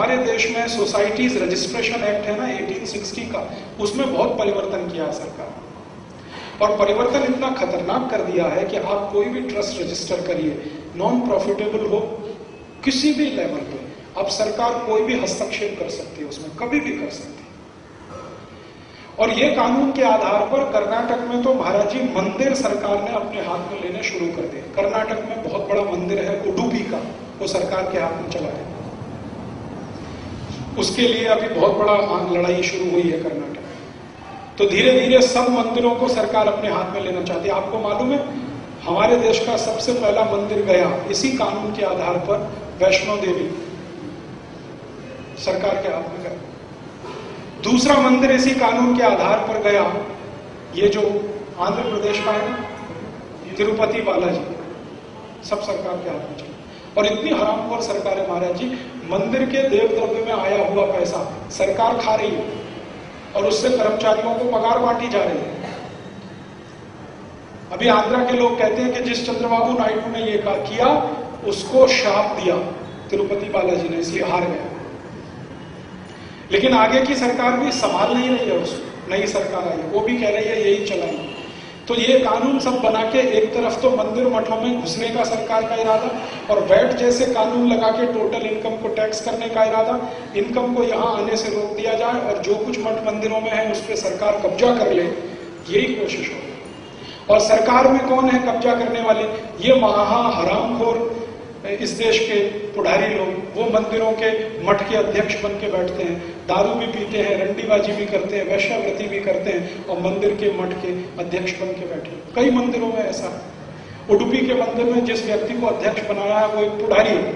हमारे देश में सोसाइटीज रजिस्ट्रेशन एक्ट है ना 1860 का, उसमें बहुत परिवर्तन किया है सरकार। और परिवर्तन इतना खतरनाक कर दिया है कि आप कोई भी ट्रस्ट रजिस्टर करिए, नॉन प्रॉफिटेबल हो, किसी भी लेवल पे, अब सरकार कोई भी हस्तक्षेप कर सकती है उसमें, कभी भी कर सकती है। और ये कानून के आधार पर कर्नाटक में तो महाराज जी मंदिर सरकार ने अपने हाथ में लेने शुरू कर दिए। कर्नाटक में बहुत बड़ा मंदिर है उडुपी का, वो सरकार के हाथ में चला गया। उसके लिए अभी बहुत बड़ा लड़ाई शुरू हुई है कर्नाटक। तो धीरे धीरे सब मंदिरों को सरकार अपने हाथ में लेना चाहती है। आपको मालूम है हमारे देश का सबसे पहला मंदिर गया इसी कानून के आधार पर, वैष्णो देवी सरकार के हाथ में गया। दूसरा मंदिर इसी कानून के आधार पर गया, ये जो आंध्र प्रदेश का है ना तिरुपति बालाजी, सब सरकार के हाथ में चला। और इतनी हरामखोर सरकार है महाराज जी, मंदिर के देव द्रव्य में आया हुआ पैसा सरकार खा रही है और उससे कर्मचारियों को पगार बांटी जा रही है। अभी आंध्रा के लोग कहते हैं कि जिस चंद्रबाबू नायडू ने ये किया उसको श्राप दिया तिरुपति बालाजी ने, इसलिए हार गया। लेकिन आगे की सरकार भी संभाल नहीं रही है उसको, नई सरकार आई है वो भी कह रही है यही चलाएंगे। तो ये कानून सब बना के एक तरफ तो मंदिर मठों में घुसने का सरकार का इरादा, और वैट जैसे कानून लगा के टोटल इनकम को टैक्स करने का इरादा, इनकम को यहाँ आने से रोक दिया जाए और जो कुछ मठ मंदिरों में है उस पर सरकार कब्जा कर ले, यही कोशिश हो। और सरकार में कौन है कब्जा करने वाले? ये महा हरामखोर इस देश के पुढ़ारी लोग, वो मंदिरों के मठ के अध्यक्ष बन के बैठते हैं, दारू भी पीते हैं, रंडीबाजी भी करते हैं, वैश्यावृत्ति भी करते हैं और मंदिर के मठ के अध्यक्ष बन के बैठे। कई मंदिरों में ऐसा है। उडुपी के मंदिर में जिस व्यक्ति को अध्यक्ष बनाया है वो एक पुढ़ारी है,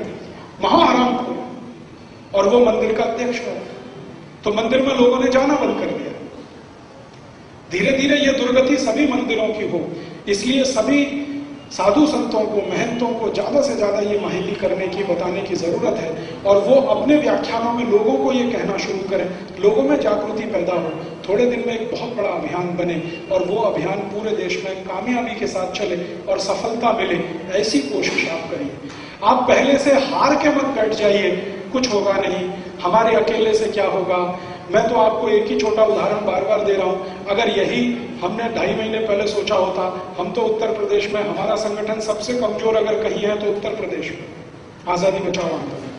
महाहरामखोर, और वो मंदिर का अध्यक्ष है। तो मंदिर में लोगों ने जाना बंद कर दिया। धीरे धीरे ये दुर्गति सभी मंदिरों की हो, इसलिए सभी साधु संतों को, महंतों को ज्यादा से ज्यादा ये माहिती करने की, बताने की जरूरत है। और वो अपने व्याख्यानों में लोगों को ये कहना शुरू करें, लोगों में जागृति पैदा हो, थोड़े दिन में एक बहुत बड़ा अभियान बने और वो अभियान पूरे देश में कामयाबी के साथ चले और सफलता मिले, ऐसी कोशिश आप करिए। आप पहले से हार के मत बैठ जाइए, कुछ होगा नहीं, हमारे अकेले से क्या होगा। मैं तो आपको एक ही छोटा उदाहरण बार बार दे रहा हूं, अगर यही हमने 2.5 महीने पहले सोचा होता, हम तो उत्तर प्रदेश में, हमारा संगठन सबसे कमजोर अगर कहीं है तो उत्तर प्रदेश में आजादी बचाओ आंदोलन,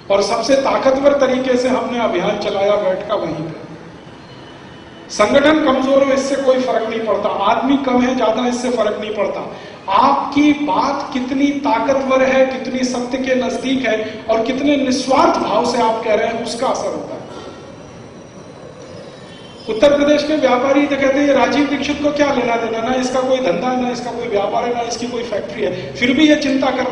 और सबसे ताकतवर तरीके से हमने अभियान चलाया बैठ का वहीं पे। संगठन कमजोर हो इससे कोई फर्क नहीं पड़ता, आदमी कम है ज्यादा इससे फर्क नहीं पड़ता, आपकी बात कितनी ताकतवर है, कितनी सत्य के नजदीक है और कितने निस्वार्थ भाव से आप कह रहे हैं उसका असर होता है। उत्तर प्रदेश के व्यापारी तो कहते हैं राजीव दीक्षित को क्या लेना देना, ना इसका कोई धंधा है, ना इसका कोई व्यापार है, ना इसकी कोई फैक्ट्री है, फिर भी ये चिंता कर